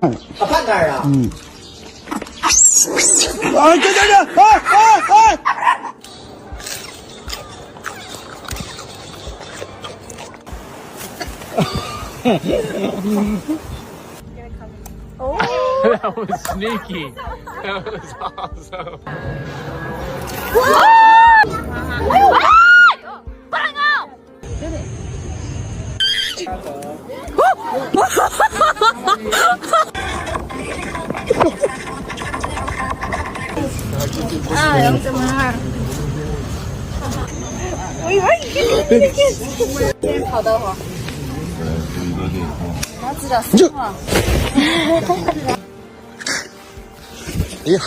他半杆啊？啊，这！That was sneaky. That was awesome. 아, 0.2. 我以为先跑的话，我知道什么。哎呀！